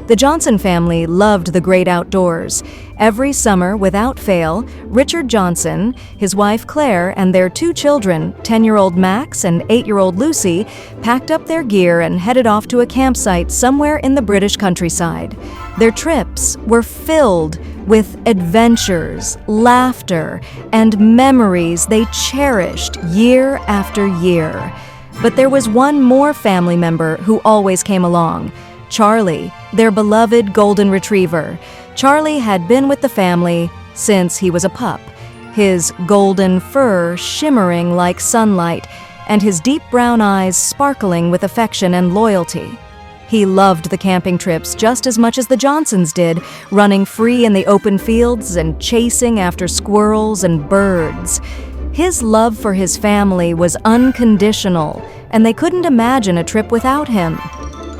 The Johnson family loved the great outdoors. Every summer, without fail, Richard Johnson, his wife Claire, and their two children, 10-year-old Max and 8-year-old Lucy, packed up their gear and headed off to a campsite somewhere in the British countryside. Their trips were filled with adventures, laughter, and memories they cherished year after year. But there was one more family member who always came along: Charlie, their beloved golden retriever. Charlie had been with the family since he was a pup, his golden fur shimmering like sunlight and his deep brown eyes sparkling with affection and loyalty. He loved the camping trips just as much as the Johnsons did, running free in the open fields and chasing after squirrels and birds. His love for his family was unconditional, and they couldn't imagine a trip without him.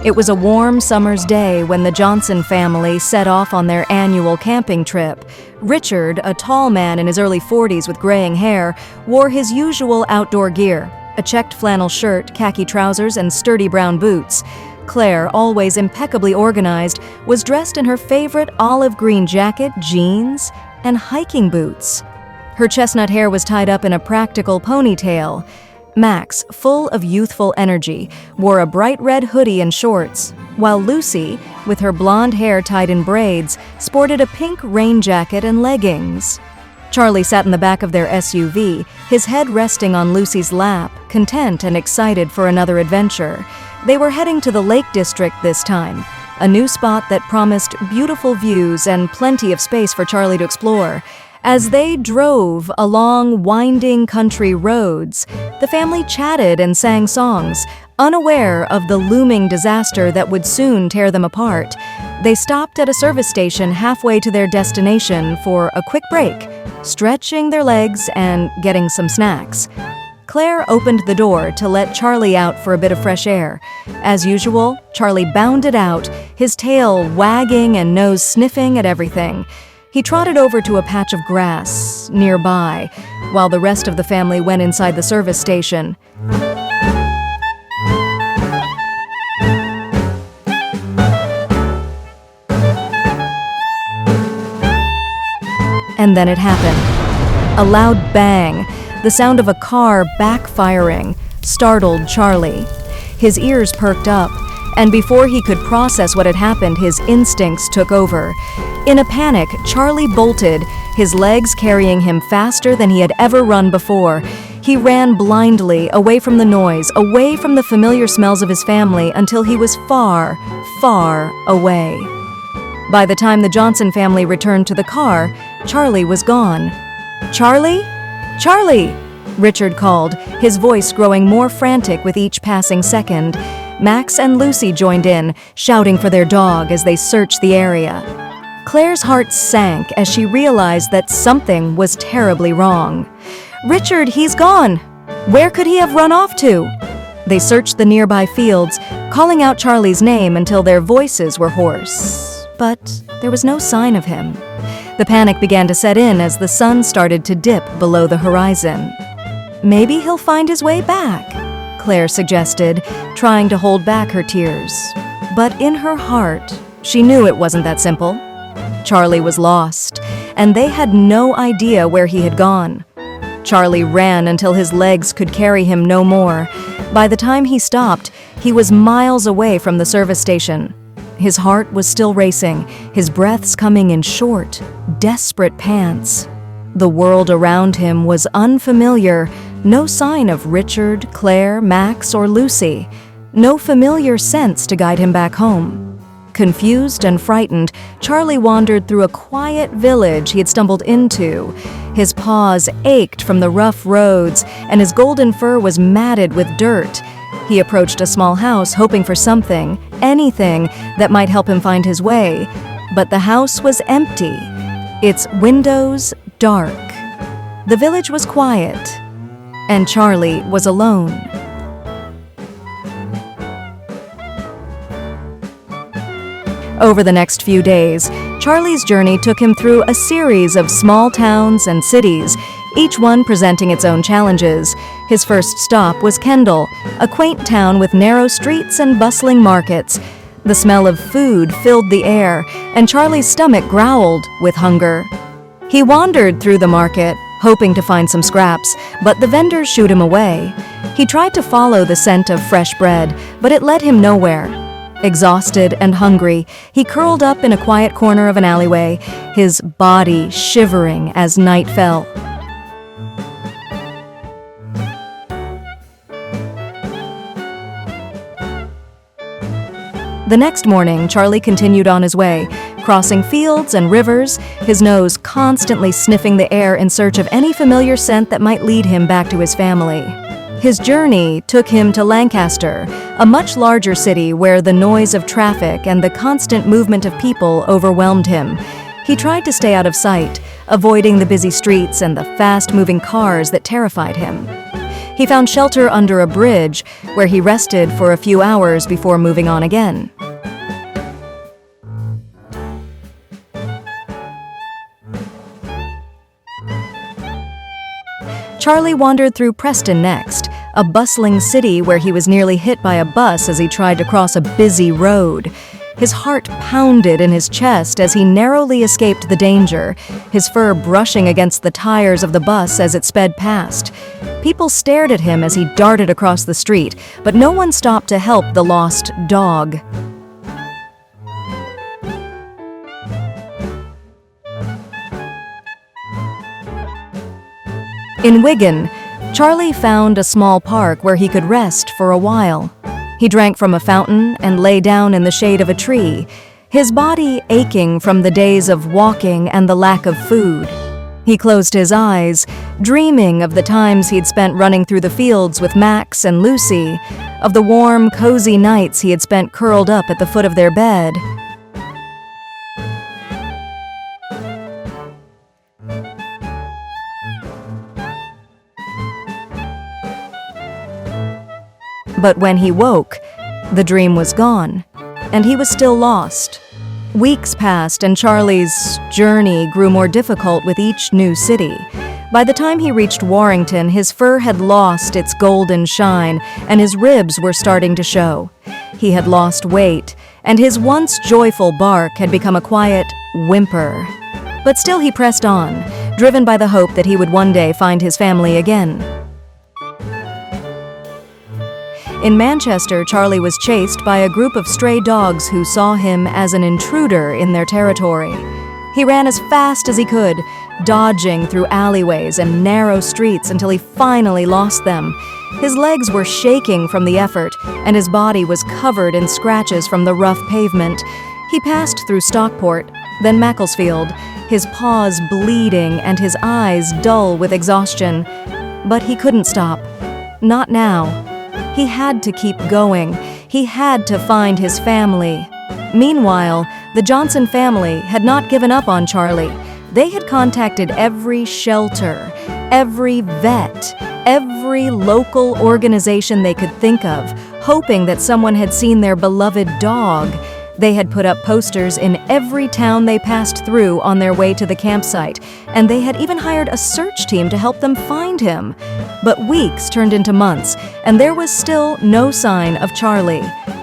It was a warm summer's day when the Johnson family set off on their annual camping trip. Richard, a tall man in his early 40s with graying hair, wore his usual outdoor gear: a checked flannel shirt, khaki trousers, and sturdy brown boots. Claire, always impeccably organized, was dressed in her favorite olive green jacket, jeans, and hiking boots. Her chestnut hair was tied up in a practical ponytail. Max, full of youthful energy, wore a bright red hoodie and shorts, while Lucy, with her blonde hair tied in braids, sported a pink rain jacket and leggings. Charlie sat in the back of their SUV, his head resting on Lucy's lap, content and excited for another adventure. They were heading to the Lake District this time, a new spot that promised beautiful views and plenty of space for Charlie to explore. As they drove along winding country roads, the family chatted and sang songs, unaware of the looming disaster that would soon tear them apart. They stopped at a service station halfway to their destination for a quick break, stretching their legs and getting some snacks. Claire opened the door to let Charlie out for a bit of fresh air. As usual, Charlie bounded out, his tail wagging and nose sniffing at everything. He trotted over to a patch of grass nearby, while the rest of the family went inside the service station. And then it happened. A loud bang, the sound of a car backfiring, startled Charlie. His ears perked up, and before he could process what had happened, his instincts took over. In a panic, Charlie bolted, his legs carrying him faster than he had ever run before. He ran blindly, away from the noise, away from the familiar smells of his family, until he was far, far away. By the time the Johnson family returned to the car, Charlie was gone. "Charlie? Charlie!" Richard called, his voice growing more frantic with each passing second. Max and Lucy joined in, shouting for their dog as they searched the area. Claire's heart sank as she realized that something was terribly wrong. "Richard, he's gone! Where could he have run off to?" They searched the nearby fields, calling out Charlie's name until their voices were hoarse. But there was no sign of him. The panic began to set in as the sun started to dip below the horizon. "Maybe he'll find his way back," Claire suggested, trying to hold back her tears. But in her heart, she knew it wasn't that simple. Charlie was lost, and they had no idea where he had gone. Charlie ran until his legs could carry him no more. By the time he stopped, he was miles away from the service station. His heart was still racing, his breaths coming in short, desperate pants. The world around him was unfamiliar, no sign of Richard, Claire, Max, or Lucy. No familiar scents to guide him back home. Confused and frightened, Charlie wandered through a quiet village he had stumbled into. His paws ached from the rough roads, and his golden fur was matted with dirt. He approached a small house hoping for something, anything, that might help him find his way. But the house was empty, its windows dark. The village was quiet, and Charlie was alone. Over the next few days, Charlie's journey took him through a series of small towns and cities, each one presenting its own challenges. His first stop was Kendall, a quaint town with narrow streets and bustling markets. The smell of food filled the air, and Charlie's stomach growled with hunger. He wandered through the market, hoping to find some scraps, but the vendors shooed him away. He tried to follow the scent of fresh bread, but it led him nowhere. Exhausted and hungry, he curled up in a quiet corner of an alleyway, his body shivering as night fell. The next morning, Charlie continued on his way, crossing fields and rivers, his nose constantly sniffing the air in search of any familiar scent that might lead him back to his family. His journey took him to Lancaster, a much larger city where the noise of traffic and the constant movement of people overwhelmed him. He tried to stay out of sight, avoiding the busy streets and the fast-moving cars that terrified him. He found shelter under a bridge, where he rested for a few hours before moving on again. Charlie wandered through Preston next, a bustling city where he was nearly hit by a bus as he tried to cross a busy road. His heart pounded in his chest as he narrowly escaped the danger, his fur brushing against the tires of the bus as it sped past. People stared at him as he darted across the street, but no one stopped to help the lost dog. In Wigan, Charlie found a small park where he could rest for a while. He drank from a fountain and lay down in the shade of a tree, his body aching from the days of walking and the lack of food. He closed his eyes, dreaming of the times he'd spent running through the fields with Max and Lucy, of the warm, cozy nights he had spent curled up at the foot of their bed. But when he woke, the dream was gone, and he was still lost. Weeks passed, and Charlie's journey grew more difficult with each new city. By the time he reached Warrington, his fur had lost its golden shine, and his ribs were starting to show. He had lost weight, and his once joyful bark had become a quiet whimper. But still he pressed on, driven by the hope that he would one day find his family again. In Manchester, Charlie was chased by a group of stray dogs who saw him as an intruder in their territory. He ran as fast as he could, dodging through alleyways and narrow streets until he finally lost them. His legs were shaking from the effort, and his body was covered in scratches from the rough pavement. He passed through Stockport, then Macclesfield, his paws bleeding and his eyes dull with exhaustion. But he couldn't stop. Not now. He had to keep going. He had to find his family. Meanwhile, the Johnson family had not given up on Charlie. They had contacted every shelter, every vet, every local organization they could think of, hoping that someone had seen their beloved dog. They had put up posters in every town they passed through on their way to the campsite, and they had even hired a search team to help them find him. But weeks turned into months, and there was still no sign of Charlie.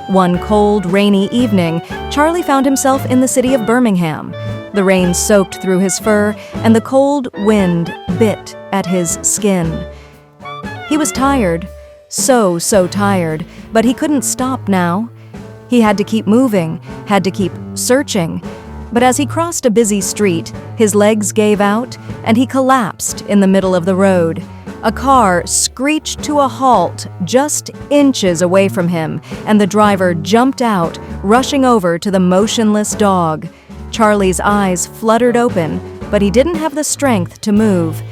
One cold, rainy evening, Charlie found himself in the city of Birmingham. The rain soaked through his fur, and the cold wind bit at his skin. He was tired, so tired, but he couldn't stop now. He had to keep moving, had to keep searching. But as he crossed a busy street, his legs gave out, and he collapsed in the middle of the road. A car screeched to a halt just inches away from him, and the driver jumped out, rushing over to the motionless dog. Charlie's eyes fluttered open, but he didn't have the strength to move.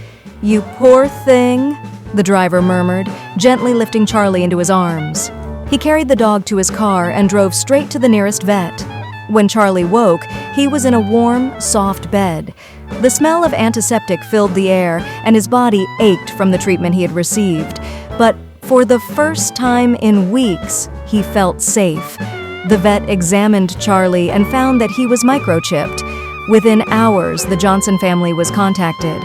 "You poor thing," the driver murmured, gently lifting Charlie into his arms. He carried the dog to his car and drove straight to the nearest vet. When Charlie woke, he was in a warm, soft bed. The smell of antiseptic filled the air, and his body ached from the treatment he had received. But for the first time in weeks, he felt safe. The vet examined Charlie and found that he was microchipped. Within hours, the Johnson family was contacted.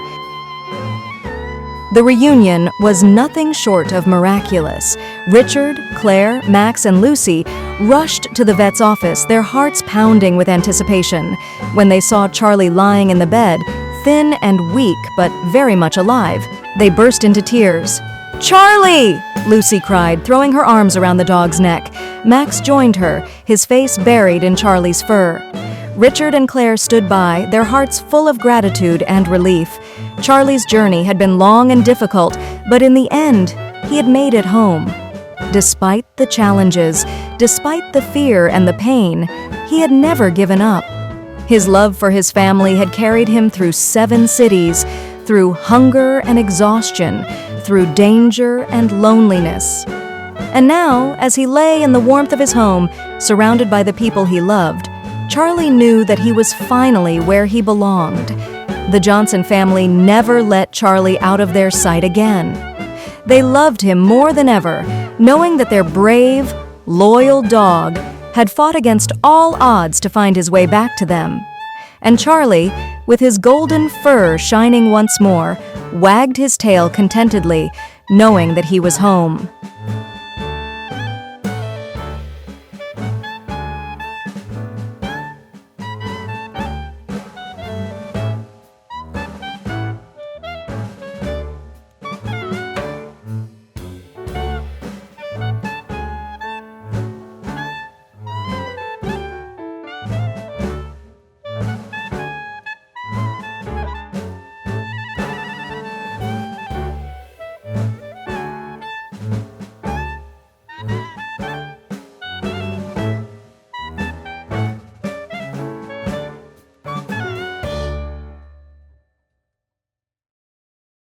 The reunion was nothing short of miraculous. Richard, Claire, Max, and Lucy rushed to the vet's office, their hearts pounding with anticipation. When they saw Charlie lying in the bed, thin and weak but very much alive, they burst into tears. "Charlie!" Lucy cried, throwing her arms around the dog's neck. Max joined her, his face buried in Charlie's fur. Richard and Claire stood by, their hearts full of gratitude and relief. Charlie's journey had been long and difficult, but in the end, he had made it home. Despite the challenges, despite the fear and the pain, he had never given up. His love for his family had carried him through 7 cities, through hunger and exhaustion, through danger and loneliness. And now, as he lay in the warmth of his home, surrounded by the people he loved, Charlie knew that he was finally where he belonged. The Johnson family never let Charlie out of their sight again. They loved him more than ever, knowing that their brave, loyal dog had fought against all odds to find his way back to them. And Charlie, with his golden fur shining once more, wagged his tail contentedly, knowing that he was home.